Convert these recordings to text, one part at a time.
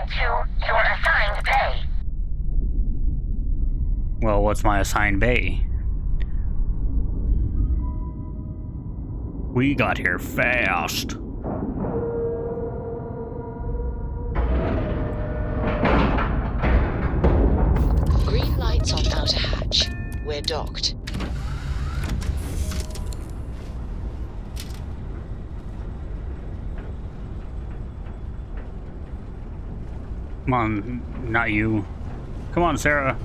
Welcome to your assigned bay. Well, what's my assigned bay? We got here fast. Green lights on outer hatch. We're docked. Come on, not you. Come on, Sarah.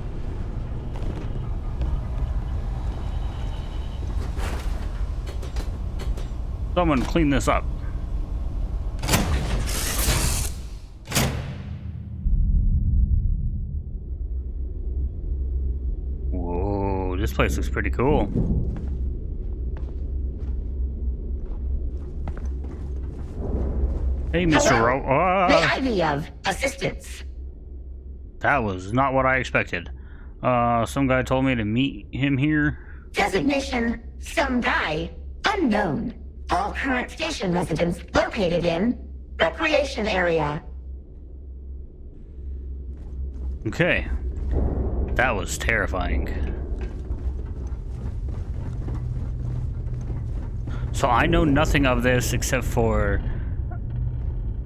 Someone clean this up. Whoa, this place looks pretty cool. Hey, Mr. Hello. May Ro- I be of assistance? That was not what I expected. Some guy told me to meet him here. Designation, some guy, unknown. All current station residents located in recreation area. Okay. That was terrifying. So I know nothing of this except for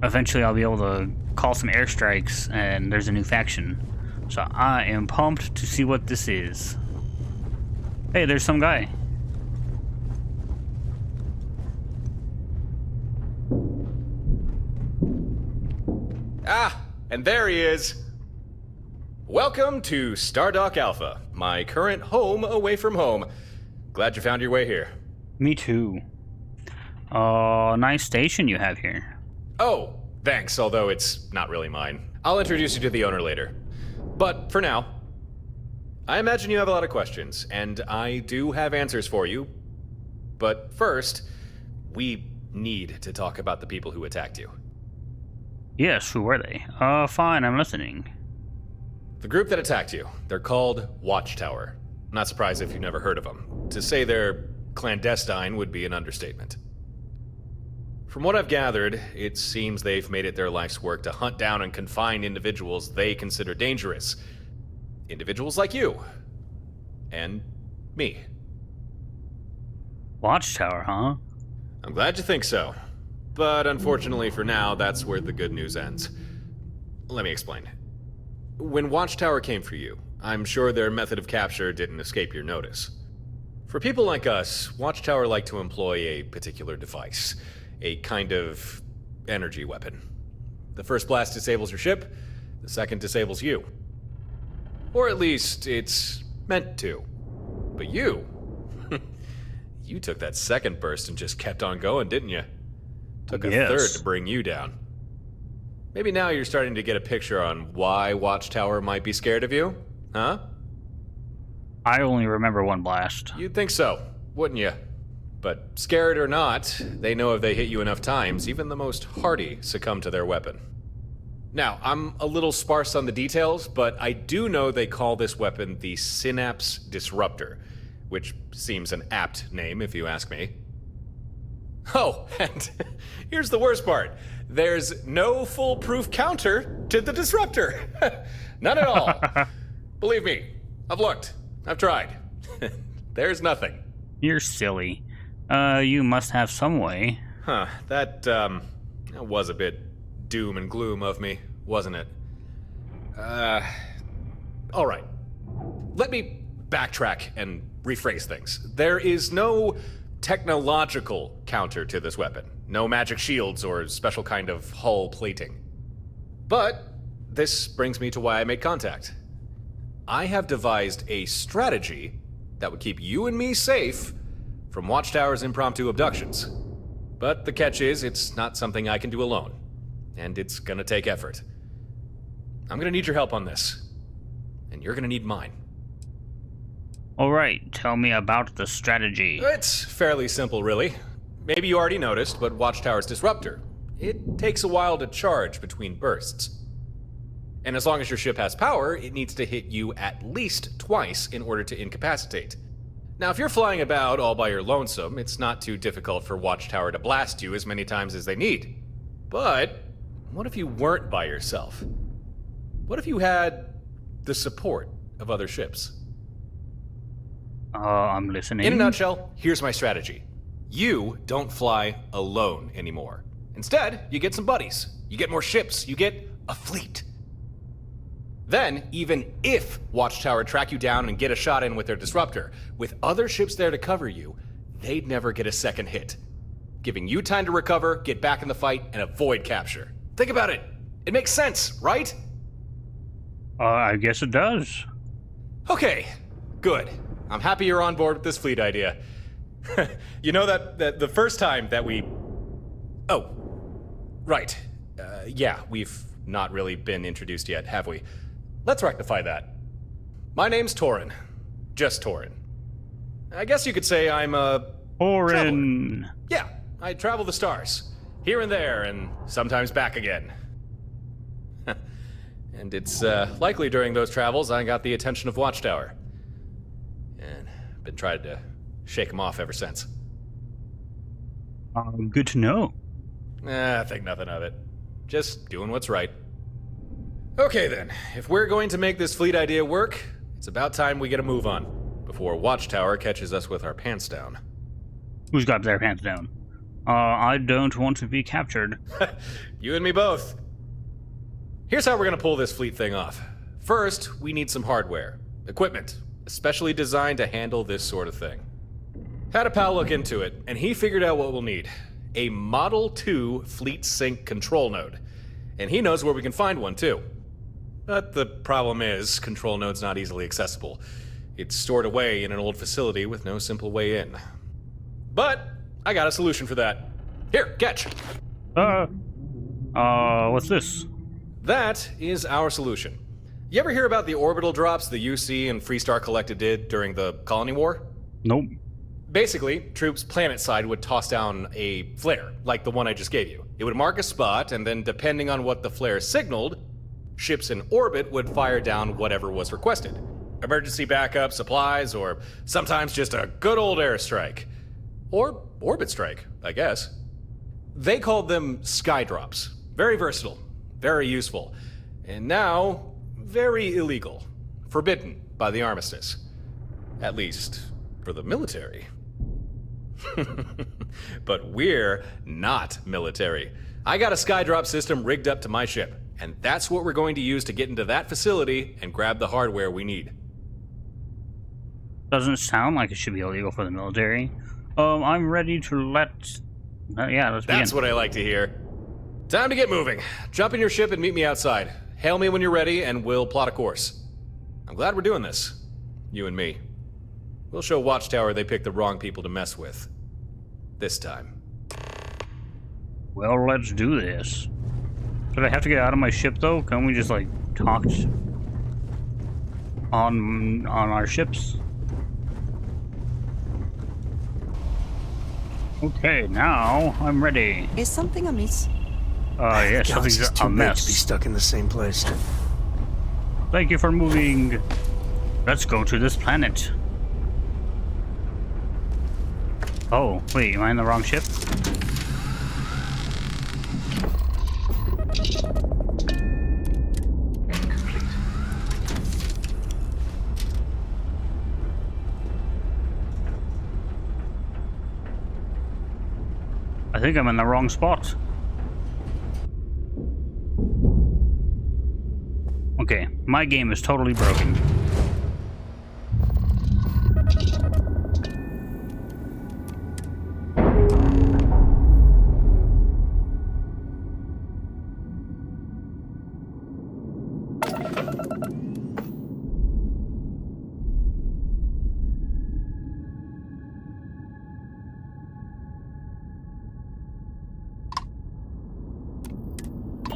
eventually I'll be able to call some airstrikes and there's a new faction. So I am pumped to see what this is. Hey, there's some guy. Ah, and there he is. Welcome to Stardock Alpha, my current home away from home. Glad you found your way here. Me too. Nice station you have here. Oh, thanks, although it's not really mine. I'll introduce you to the owner later. But for now, I imagine you have a lot of questions, and I do have answers for you. But first, we need to talk about the people who attacked you. Yes, who were they? Fine, I'm listening. The group that attacked you, they're called Watchtower. Not surprised if you've never heard of them. To say they're clandestine would be an understatement. From what I've gathered, it seems they've made it their life's work to hunt down and confine individuals they consider dangerous. Individuals like you. And me. Watchtower, huh? I'm glad you think so. But unfortunately for now, that's where the good news ends. Let me explain. When Watchtower came for you, I'm sure their method of capture didn't escape your notice. For people like us, Watchtower like to employ a particular device. A kind of energy weapon. The first blast disables your ship, the second disables you. Or at least, it's meant to. But you... you took that second burst and just kept on going, didn't you? Took a third to bring you down. Maybe now you're starting to get a picture on why Watchtower might be scared of you? Huh? I only remember one blast. You'd think so, wouldn't you? But scared or not, they know if they hit you enough times, even the most hardy succumb to their weapon. Now, I'm a little sparse on the details, but I do know they call this weapon the Synapse Disruptor, which seems an apt name if you ask me. Oh, and here's the worst part. There's no foolproof counter to the disruptor. None at all. Believe me, I've looked. I've tried. There's nothing. You're silly. You must have some way. Huh, that was a bit doom and gloom of me, wasn't it? All right. Let me backtrack and rephrase things. There is no technological counter to this weapon. No magic shields or special kind of hull plating. But this brings me to why I made contact. I have devised a strategy that would keep you and me safe from Watchtower's impromptu abductions. But the catch is, it's not something I can do alone. And it's gonna take effort. I'm gonna need your help on this. And you're gonna need mine. Alright, tell me about the strategy. It's fairly simple, really. Maybe you already noticed, but Watchtower's disruptor. It takes a while to charge between bursts. And as long as your ship has power, it needs to hit you at least twice in order to incapacitate. Now, if you're flying about all by your lonesome, it's not too difficult for Watchtower to blast you as many times as they need. But what if you weren't by yourself? What if you had the support of other ships? I'm listening. In a nutshell, here's my strategy. You don't fly alone anymore. Instead, you get some buddies. You get more ships. You get a fleet. Then, even if Watchtower track you down and get a shot in with their disruptor, with other ships there to cover you, they'd never get a second hit, giving you time to recover, get back in the fight, and avoid capture. Think about it. It makes sense, right? I guess it does. Okay, good. I'm happy you're on board with this fleet idea. You know that the first time that we... Oh, right. Yeah, we've not really been introduced yet, have we? Let's rectify that. My name's Torin. Just Torin. I guess you could say I'm a... Torin. traveler. Yeah, I travel the stars. Here and there, and sometimes back again. And it's likely during those travels I got the attention of Watchtower. And been trying to shake him off ever since. Good to know. I think nothing of it. Just doing what's right. Okay then, if we're going to make this fleet idea work, it's about time we get a move on, before Watchtower catches us with our pants down. Who's got their pants down? I don't want to be captured. You and me both. Here's how we're gonna pull this fleet thing off. First, we need some hardware. Equipment, especially designed to handle this sort of thing. Had a pal look into it, and he figured out what we'll need. A Model 2 Fleet Sync control node. And he knows where we can find one, too. But the problem is, control node's not easily accessible. It's stored away in an old facility with no simple way in. But I got a solution for that. Here, catch! What's this? That is our solution. You ever hear about the orbital drops the UC and Freestar Collective did during the Colony War? Nope. Basically, troops planetside would toss down a flare, like the one I just gave you. It would mark a spot, and then depending on what the flare signaled, ships in orbit would fire down whatever was requested. Emergency backup, supplies, or sometimes just a good old airstrike. Or orbit strike, I guess. They called them sky drops. Very versatile, very useful, and now very illegal. Forbidden by the armistice. At least, for the military. But we're not military. I got a skydrop system rigged up to my ship, and that's what we're going to use to get into that facility and grab the hardware we need. Doesn't sound like it should be illegal for the military. I'm ready to let's begin. That's what I like to hear. Time to get moving. Jump in your ship and meet me outside. Hail me when you're ready, and we'll plot a course. I'm glad we're doing this. You and me. We'll show Watchtower they picked the wrong people to mess with. This time. Well, let's do this. Did I have to get out of my ship, though? Can we just, like, talk on our ships? Okay, now I'm ready. Is something amiss? Yes, Galaxy's something's too a big mess. to be stuck in the same place. Thank you for moving. Let's go to this planet. Oh, wait, am I in the wrong ship? I think I'm in the wrong spot. Okay, my game is totally broken.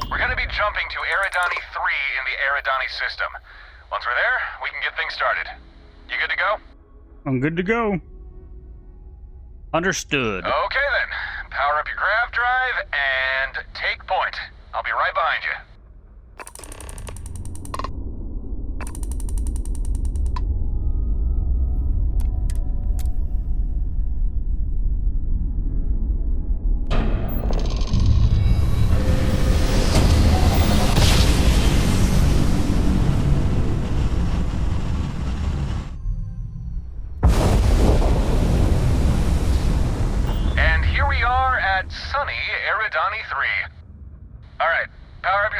We're going to be jumping to Eridani 3 in the Eridani system. Once we're there, we can get things started. You good to go? I'm good to go. Understood. Okay then. Power up your grav drive and take point. I'll be right behind you.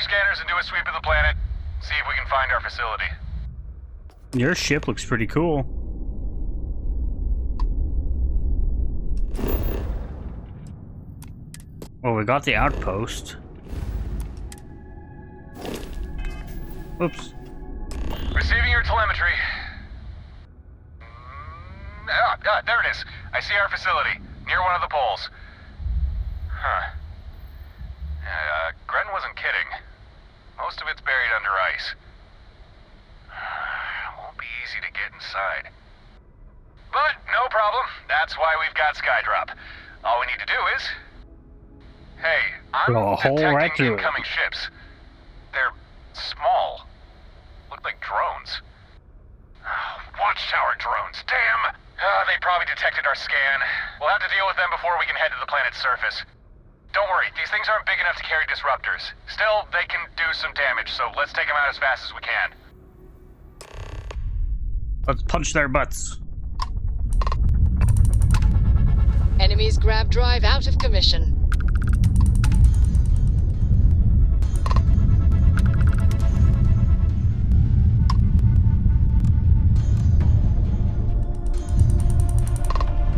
scanners and do a sweep of the planet. See if we can find our facility. Your ship looks pretty cool. Well, we got the outpost. Oops. Receiving your telemetry. There it is. I see our facility, near one of the poles. Huh. Gren wasn't kidding. Most of it's buried under ice. Won't be easy to get inside. But no problem. That's why we've got Skydrop. All we need to do is... Hey, I'm Blow a hole detecting right through it. incoming ships. They're small. Look like drones. Watchtower drones, damn! They probably detected our scan. We'll have to deal with them before we can head to the planet's surface. Don't worry, these things aren't big enough to carry disruptors. Still, they can do some damage, so let's take them out as fast as we can. Let's punch their butts. Enemy's grav drive out of commission.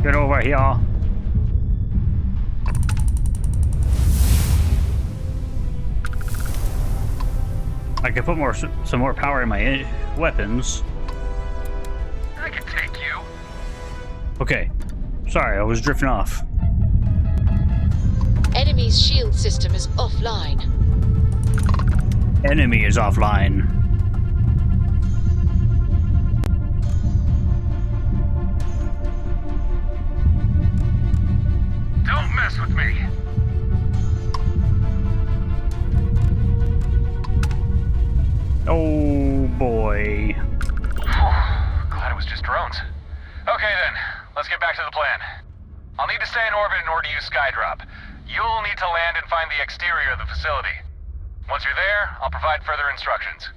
Get over here. I can put some more power in my weapons. I can take you. Okay. Sorry, I was drifting off. Enemy's shield system is offline. Enemy is offline. Don't mess with me. Oh boy. Glad it was just drones. Okay then, let's get back to the plan. I'll need to stay in orbit in order to use Skydrop. You'll need to land and find the exterior of the facility. Once you're there, I'll provide further instructions.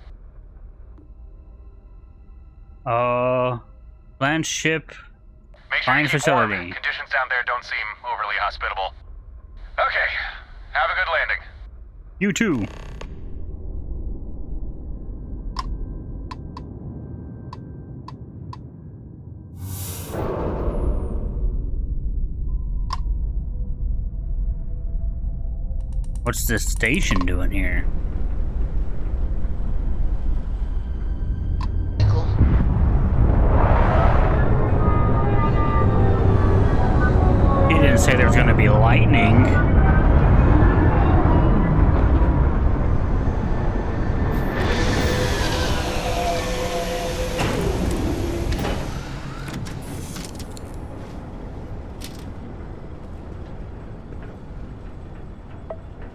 Land ship. Make sure Find you keep warm. facility. Conditions down there don't seem overly hospitable. Okay, have a good landing. You too. What's this station doing here? He didn't say there was going to be lightning.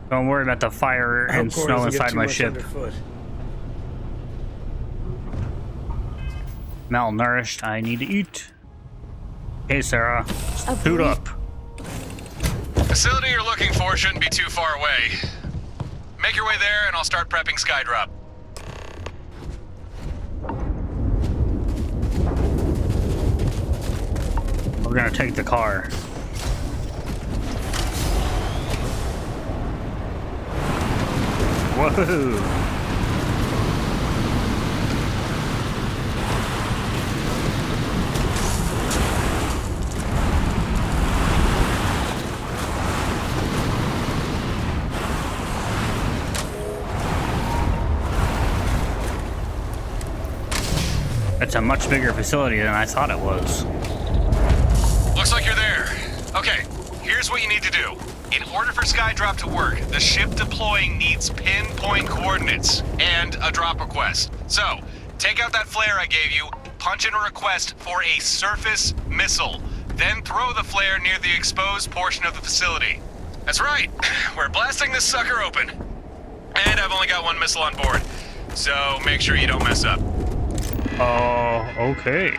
Don't worry about the fire and snow inside my ship. Malnourished, I need to eat. Hey Sarah, suit up. Facility you're looking for shouldn't be too far away. Make your way there and I'll start prepping Skydrop. We're gonna take the car. Whoa! It's a much bigger facility than I thought it was. Looks like you're there. Okay, here's what you need to do. In order for Skydrop to work, the ship deploying needs pinpoint coordinates and a drop request. So, take out that flare I gave you, punch in a request for a surface missile, then throw the flare near the exposed portion of the facility. That's right, we're blasting this sucker open. And I've only got one missile on board, so make sure you don't mess up. Okay.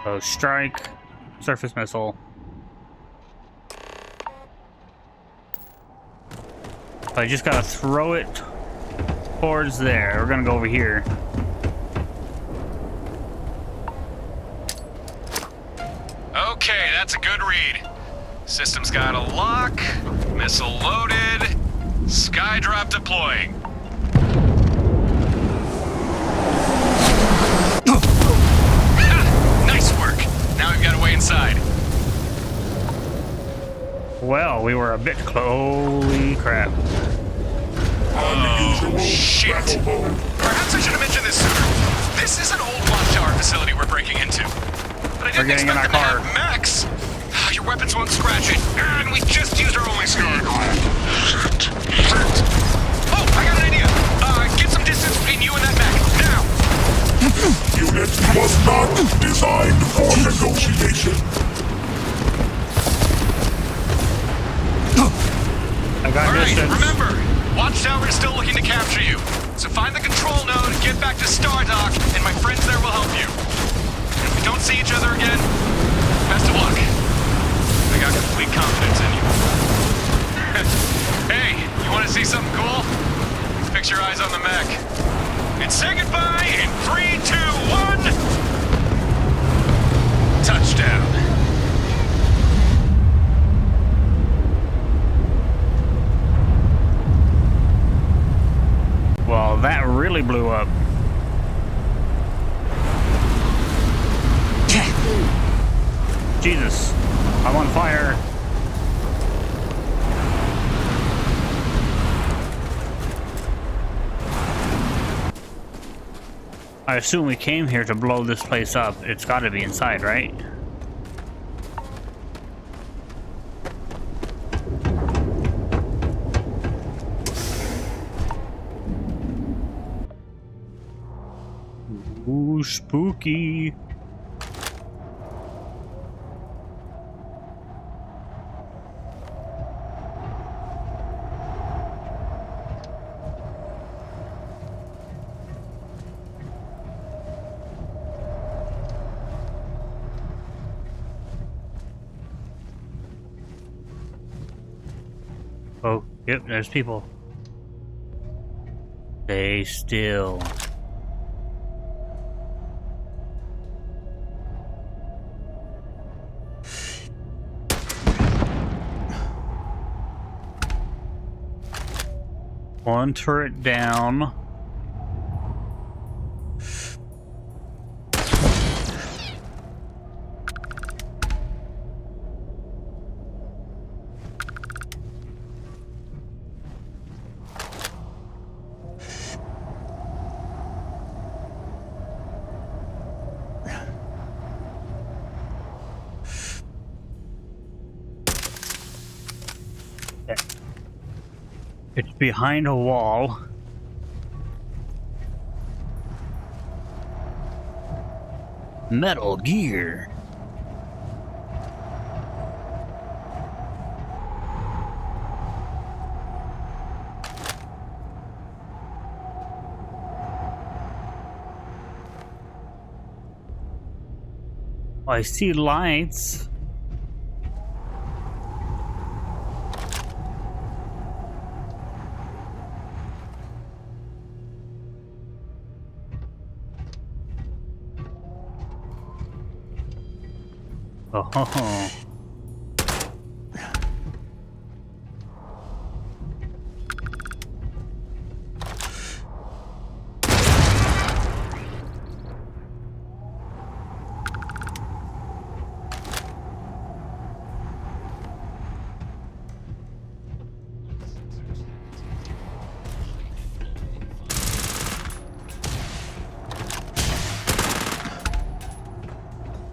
So strike, surface missile. I just gotta throw it towards there. We're gonna go over here. Okay, that's a good read. System's got a lock, missile loaded, Skydrop deploying. Ha! Nice work. Now we've got a way inside. Well, we were a bit holy crap. Oh, shit. Perhaps I should have mentioned this sooner. This is an old Watchtower facility we're breaking into. But I didn't getting in expect our them to car. have mechs. Your weapons won't scratch it. And we just used our only scar. Oh, I got an idea. Get some distance between you and that mech. Now. Unit was not designed for negotiation. I got All right, distance. remember, Watchtower is still looking to capture you. So find the control node, get back to Stardock, and my friends there will help you. And if we don't see each other again, best of luck. I got complete confidence in you. Hey, you want to see something cool? Fix your eyes on the mech. And say goodbye in 3, 2, 1. Touchdown. Well, that really blew up. Jesus, I'm on fire. I assume we came here to blow this place up. It's got to be inside, right? Ooh, spooky. Oh, yep, there's people. Stay still. One turret down. It's behind a wall. Metal Gear. I see lights. Oh.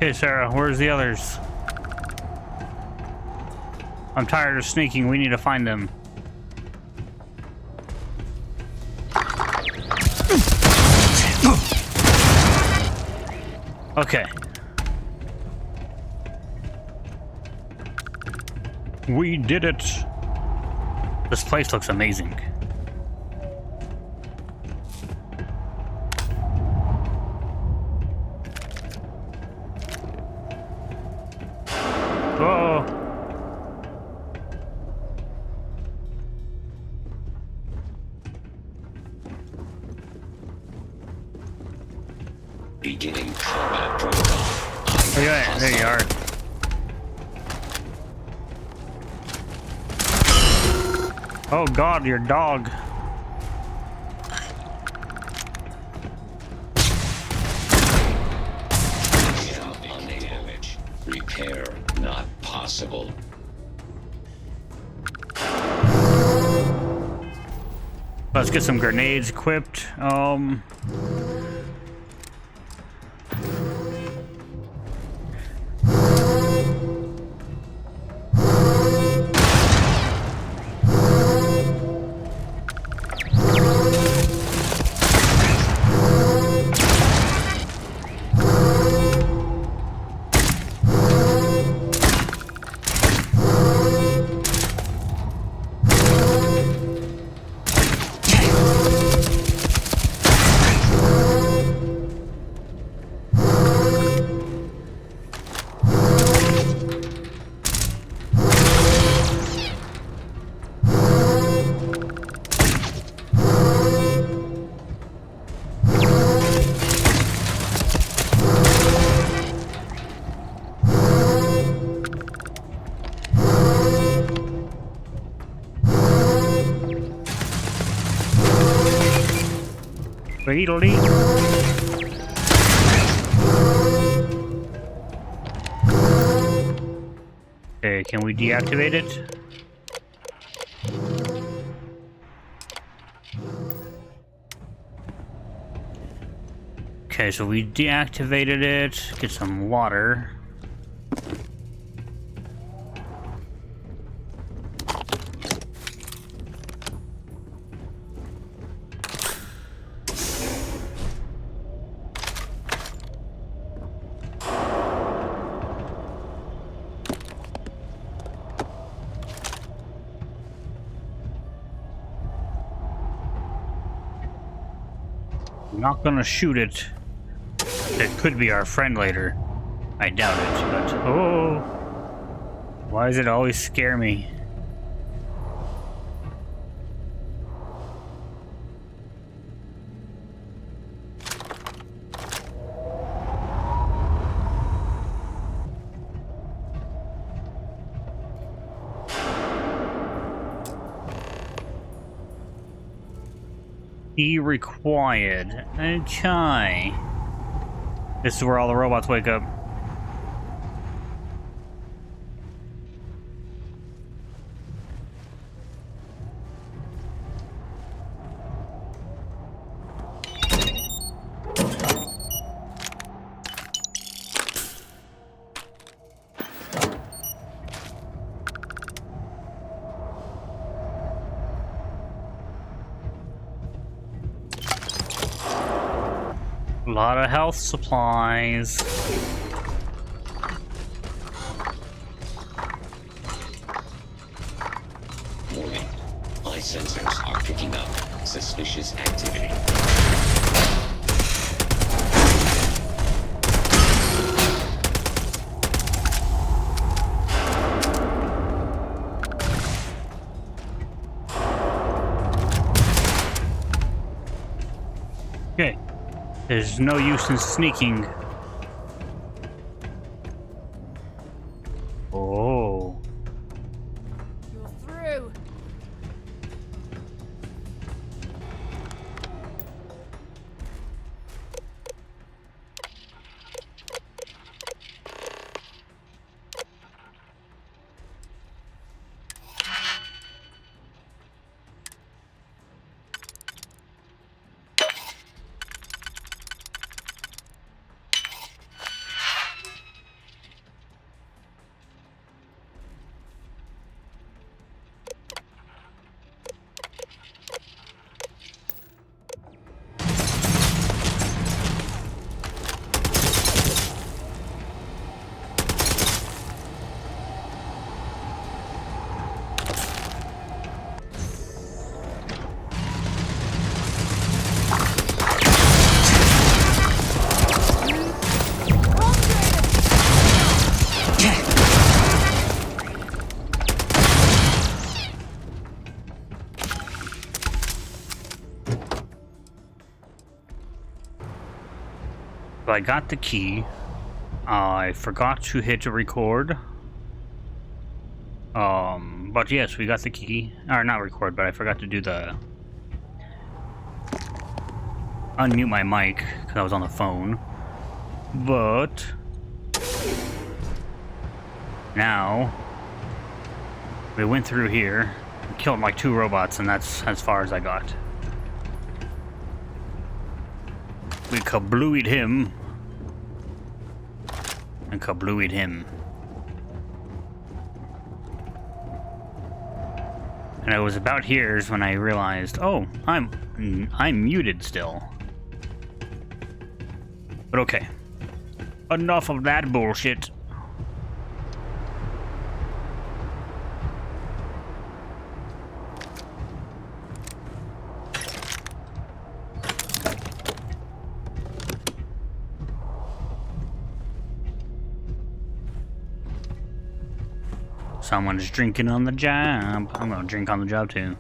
Hey, Sarah, where's the others? I'm tired of sneaking. We need to find them. Okay. We did it. This place looks amazing. Whoa. Beginning combat protocol. Where you at? There you are. Oh God, your dog. On the damage. Repair not possible. Let's get some grenades equipped. Beedly. Okay, can we deactivate it? Okay, so we deactivated it. Get some water. I'm not gonna shoot it. It could be our friend later. I doubt it, but oh, why does it always scare me? Key required. Okay. This is where all the robots wake up. A lot of health supplies. Warning. My sensors are picking up suspicious activity. Okay. There's no use in sneaking. Oh. You're through. I got the key. I forgot to hit record. But yes, we got the key. Or not record, but I forgot to do the unmute my mic because I was on the phone. But now we went through here, killed like 2 robots, and that's as far as I got. We kablooied him and kablooied him. And it was about here when I realized, oh, I'm muted still. But okay. Enough of that bullshit. Someone's drinking on the job. I'm gonna drink on the job too.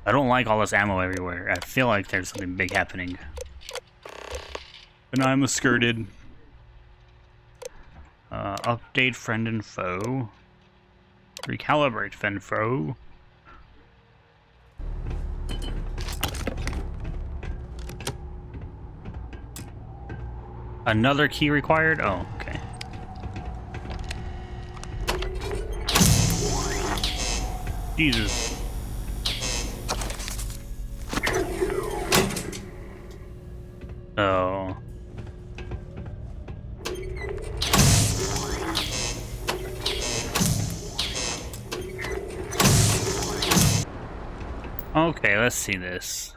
I don't like all this ammo everywhere. I feel like there's something big happening. And I'm skirted. Update friend and foe. Recalibrate friend foe. Another key required? Oh, okay. Jesus. Oh. Okay, let's see this.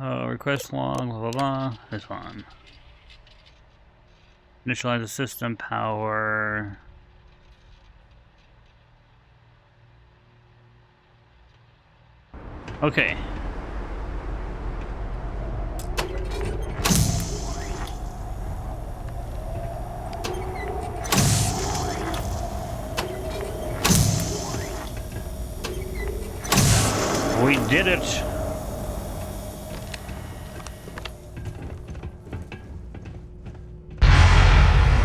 Request log, blah blah blah. This one. Initialize the system power. Okay. We did it!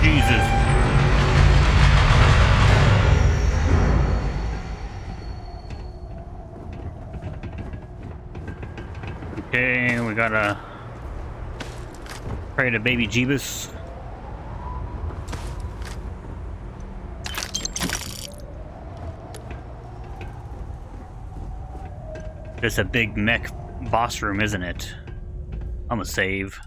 Jesus. Okay, we gotta pray to baby Jeebus. It's a big mech boss room, isn't it? I'm gonna save.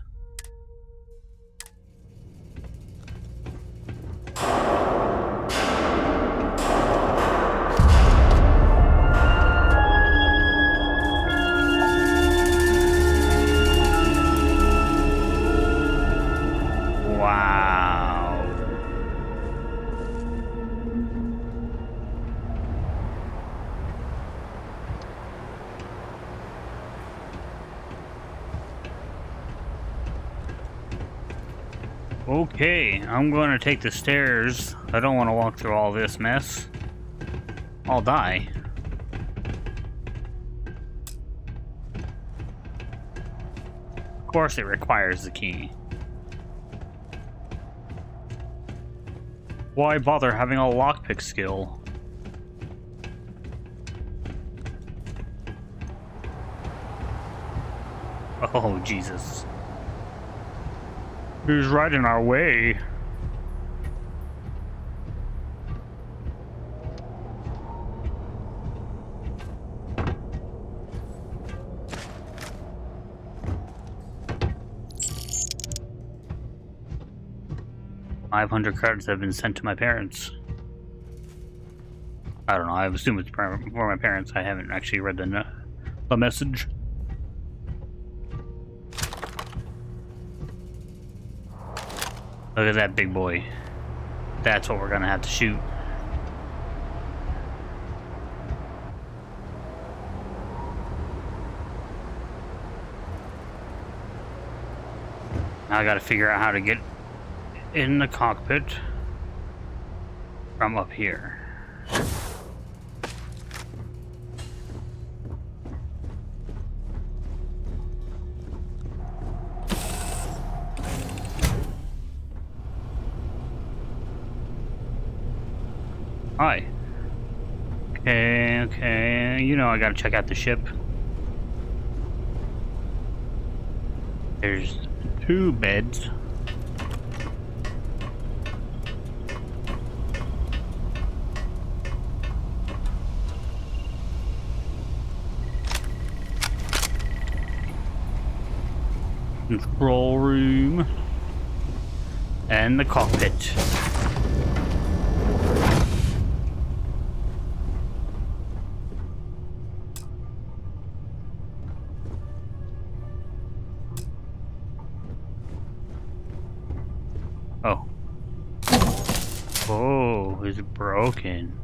Wow. Okay, I'm going to take the stairs. I don't want to walk through all this mess. I'll die. Of course it requires the key. Why bother having a lockpick skill? Oh, Jesus. He's right in our way. $500 credits have been sent to my parents. I don't know, I assume it's for my parents. I haven't actually read the message. Look at that big boy. That's what we're gonna have to shoot. Now I gotta figure out how to get in the cockpit. from up here. Hi. Okay. You know I gotta check out the ship. There's 2 beds. Control room. And the cockpit. Oh. Oh, it's broken.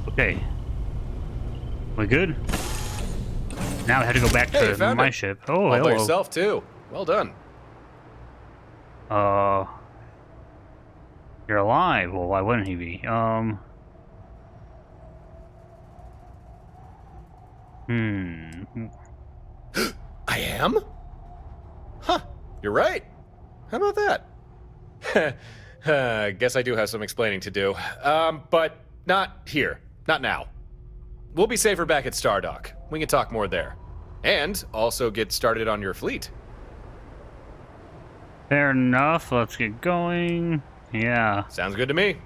Okay. We good? Now I had to go back Hey, you to found my it. ship. Oh, All by hello. yourself, too. Well done. You're alive. Well, why wouldn't he be? I am? Huh. You're right. How about that? Guess I do have some explaining to do. But not here. Not now. We'll be safer back at Stardock. We can talk more there. And also get started on your fleet. Fair enough. Let's get going. Yeah. Sounds good to me.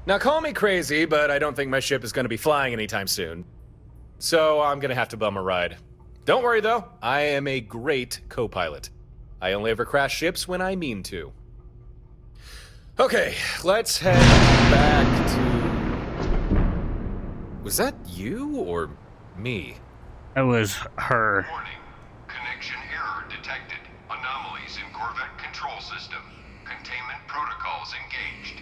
Now call me crazy, but I don't think my ship is going to be flying anytime soon. So I'm going to have to bum a ride. Don't worry though, I am a great co-pilot. I only ever crash ships when I mean to. Okay, let's head back to... Was that you or me? That was her. Warning. Connection error detected. Anomalies in Corvette control system. Containment protocols engaged.